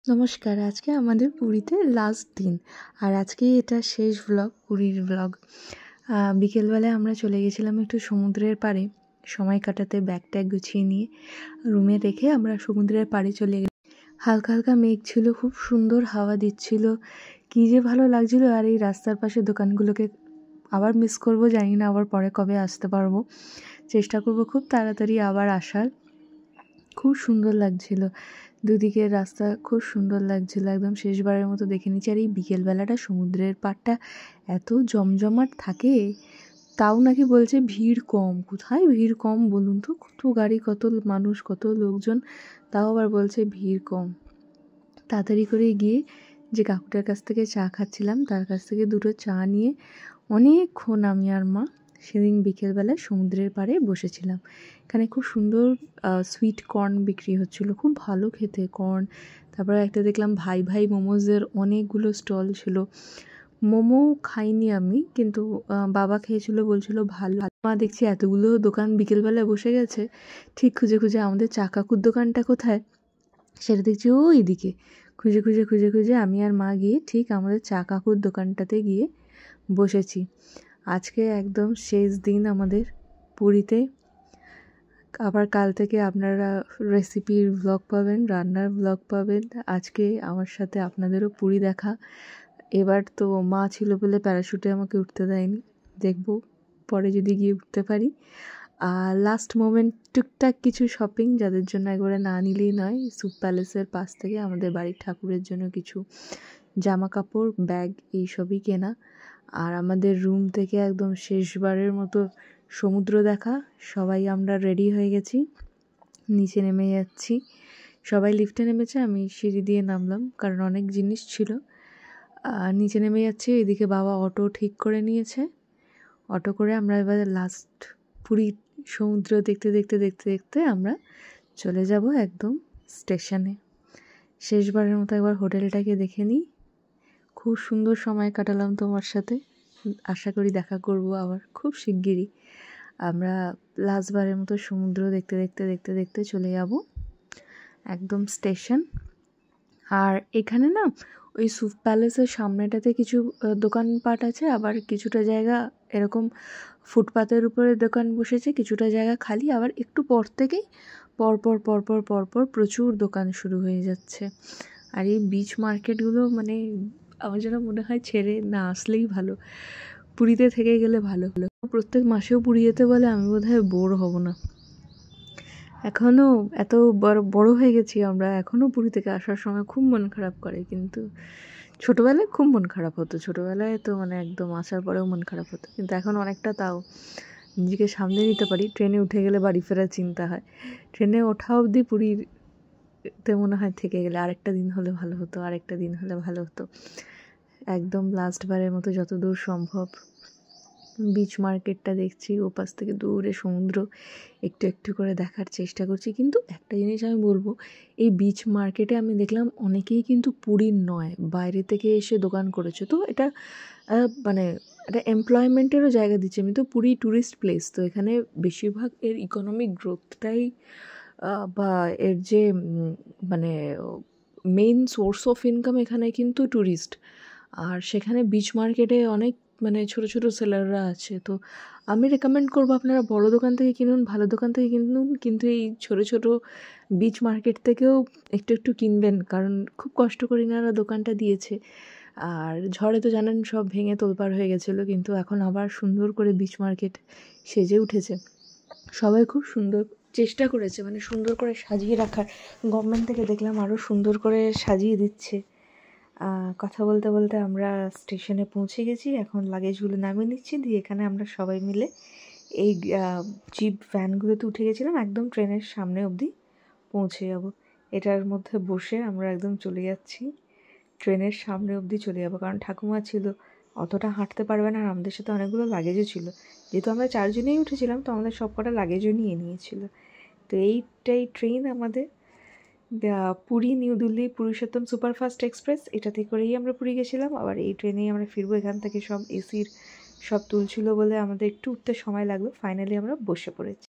নমস্কার, আজকে আমাদের পুরীতে লাস্ট দিন আর আজকে এটা শেষ ব্লগ, পুরীর ব্লগ। বিকেলবেলায় আমরা চলে গেছিলাম একটু সমুদ্রের পাড়ে সময় কাটাতে, ব্যাগ ট্যাগ গুছিয়ে নিয়ে রুমে রেখে আমরা সমুদ্রের পাড়ে চলে গেলাম। হালকা হালকা মেঘ ছিল, খুব সুন্দর হাওয়া দিচ্ছিল, কী যে ভালো লাগছিল। আর এই রাস্তার পাশে দোকানগুলোকে আবার মিস করব, জানি না আবার পরে কবে আসতে পারবো। চেষ্টা করব খুব তাড়াতাড়ি আবার আসার। খুব সুন্দর লাগছিল, দুদিকের রাস্তা খুব সুন্দর লাগছিল, একদম শেষবারের মতো দেখে নিচ্ছি। আর এই বিকেলবেলাটা সমুদ্রের পাড়টা এত জমজমাট থাকে, তাও নাকি বলছে ভিড় কম। কোথায় ভিড় কম বলুন তো? কত গাড়ি, কত মানুষ, কত লোকজন, তাও আবার বলছে ভিড় কম। তাড়াতাড়ি করে গিয়ে যে কাকুটার কাছ থেকে চা খাচ্ছিলাম তার কাছ থেকে দুটো চা নিয়ে অনেকক্ষণ আমি আর মা সেদিন বিকেলবেলায় সমুদ্রের পাড়ে বসেছিলাম। এখানে খুব সুন্দর সুইট কর্ন বিক্রি হচ্ছিলো, খুব ভালো খেতে কর্ন। তারপরে একটা দেখলাম ভাই ভাই মোমোজের অনেকগুলো স্টল ছিল। মোমো খাইনি আমি, কিন্তু বাবা খেয়েছিল, বলছিল ভালো। মা দেখছি এতগুলো দোকান বিকেলবেলায় বসে গেছে, ঠিক খুঁজে খুঁজে আমাদের চা কাকুর দোকানটা কোথায় সেটা দেখছি ওই দিকে। খুঁজে খুঁজে খুঁজে খুঁজে আমি আর মা গিয়ে ঠিক আমাদের চা কাকুর দোকানটাতে গিয়ে বসেছি। আজকে একদম শেষ দিন আমাদের পুরীতে। আবার কাল থেকে আপনারা রেসিপির ব্লগ পাবেন, রান্নার ব্লগ পাবেন। আজকে আমার সাথে আপনাদেরও পুরী দেখা। এবার তো মা ছিল বলে প্যারাশুটে আমাকে উঠতে দেয়নি, দেখব পরে যদি গিয়ে উঠতে পারি। আর লাস্ট মোমেন্ট টুকটাক কিছু শপিং, যাদের জন্য একবারে না নিলেই নয়। সুপ প্যালেসের পাশ থেকে আমাদের বাড়ির ঠাকুরের জন্য কিছু জামা কাপড়, ব্যাগ, এইসবই কেনা। আর আমাদের রুম থেকে একদম শেষবারের মতো সমুদ্র দেখা। সবাই আমরা রেডি হয়ে গেছি, নিচে নেমে যাচ্ছি। সবাই লিফটে নেমেছে, আমি সিঁড়ি দিয়ে নামলাম কারণ অনেক জিনিস ছিল। নিচে নেমে যাচ্ছি, এদিকে বাবা অটো ঠিক করে নিয়েছে। অটো করে আমরা এবার লাস্ট পুরী সমুদ্র দেখতে দেখতে দেখতে দেখতে আমরা চলে যাব একদম স্টেশনে। শেষবারের মতো একবার হোটেলটাকে দেখে নিই। খুব সুন্দর সময় কাটালাম তোমার সাথে, আশা করি দেখা করব আবার খুব শিগগিরই। আমরা লাস্টবারের মতো সমুদ্র দেখতে দেখতে দেখতে দেখতে চলে যাব একদম স্টেশন। আর এখানে না ওই সুপ প্যালেসের সামনেটাতে কিছু দোকানপাট আছে, আবার কিছুটা জায়গা এরকম ফুটপাতের উপরে দোকান বসেছে, কিছুটা জায়গা খালি। আবার একটু পর থেকেই পরপর পরপর পরপর প্রচুর দোকান শুরু হয়ে যাচ্ছে। আর এই বিচ মার্কেটগুলো মানে আমার যেন মনে হয় ছেড়ে না আসলেই ভালো, পুরীতে থেকে গেলে ভালো হলো। প্রত্যেক মাসেও পুরী যেতে বলে, আমি বোধহয় বোর হব না। এখনও এত বড় হয়ে গেছি আমরা, এখনও পুরী থেকে আসার সময় খুব মন খারাপ করে। কিন্তু ছোটোবেলায় খুব মন খারাপ হতো, ছোটোবেলায় তো মানে একদম আসার পরেও মন খারাপ হতো, কিন্তু এখন অনেকটা তাও নিজেকে সামলে নিতে পারি। ট্রেনে উঠে গেলে বাড়ি ফেরার চিন্তা হয়, ট্রেনে ওঠা অবধি পুরীতে মনে হয় থেকে গেলে আরেকটা দিন হলে ভালো হতো, আরেকটা দিন হলে ভালো হতো। একদম লাস্টবারের মতো যতদূর সম্ভব বিচ মার্কেটটা দেখছি, ওপাশ থেকে দূরে সমুদ্র একটু একটু করে দেখার চেষ্টা করছি। কিন্তু একটা জিনিস আমি বলবো, এই বিচ মার্কেটে আমি দেখলাম অনেকেই কিন্তু পুরীর নয়, বাইরে থেকে এসে দোকান করেছে। তো এটা মানে একটা এমপ্লয়মেন্টেরও জায়গা দিচ্ছে। আমি তো পুরী ট্যুরিস্ট প্লেস, তো এখানে বেশিরভাগ এর ইকোনমিক গ্রোথটাই বা এর যে মানে মেইন সোর্স অফ ইনকাম এখানে কিন্তু ট্যুরিস্ট। আর সেখানে বিচ মার্কেটে অনেক মানে ছোটো ছোটো সেলাররা আছে। তো আমি রেকমেন্ড করবো আপনারা বড় দোকান থেকে কিনুন, ভালো দোকান থেকে কিনুন, কিন্তু এই ছোটো ছোটো বিচ মার্কেট থেকেও একটু একটু কিনবেন, কারণ খুব কষ্ট করে এনারা দোকানটা দিয়েছে। আর ঝড়ে তো জানেন সব ভেঙে তোলপাড় হয়ে গেছিলো, কিন্তু এখন আবার সুন্দর করে বিচ মার্কেট সেজে উঠেছে। সবাই খুব সুন্দর চেষ্টা করেছে, মানে সুন্দর করে সাজিয়ে রাখার। গভর্নমেন্ট থেকে দেখলাম আরও সুন্দর করে সাজিয়ে দিচ্ছে। কথা বলতে বলতে আমরা স্টেশনে পৌঁছে গেছি, এখন লাগেজগুলো নামিয়ে নিচ্ছি, দিয়ে এখানে আমরা সবাই মিলে এই জিপ ভ্যানগুলোতে উঠে গেছিলাম, একদম ট্রেনের সামনে অবধি পৌঁছে যাব। এটার মধ্যে বসে আমরা একদম চলে যাচ্ছি ট্রেনের সামনে অবধি চলে যাবো, কারণ ঠাকুমা ছিল, অতটা হাঁটতে পারবে না। আর আমাদের সাথে অনেকগুলো লাগেজও ছিল, যেহেতু আমরা 4 জনেই উঠেছিলাম, তো আমাদের সব কটা লাগেজও নিয়ে নিয়েছিল। তো এইটাই ট্রেন আমাদের, Puri new Delhi Purushottam superfast express. এটাতে করেই আমরা পুরী গেছিলাম, আবার এই ট্রেনেই আমরা ফিরবো। এখান থেকে সব এসির সব তুলছিল বলে আমাদের একটু উঠতে সময় লাগলো, ফাইনালি আমরা বসে পড়েছি।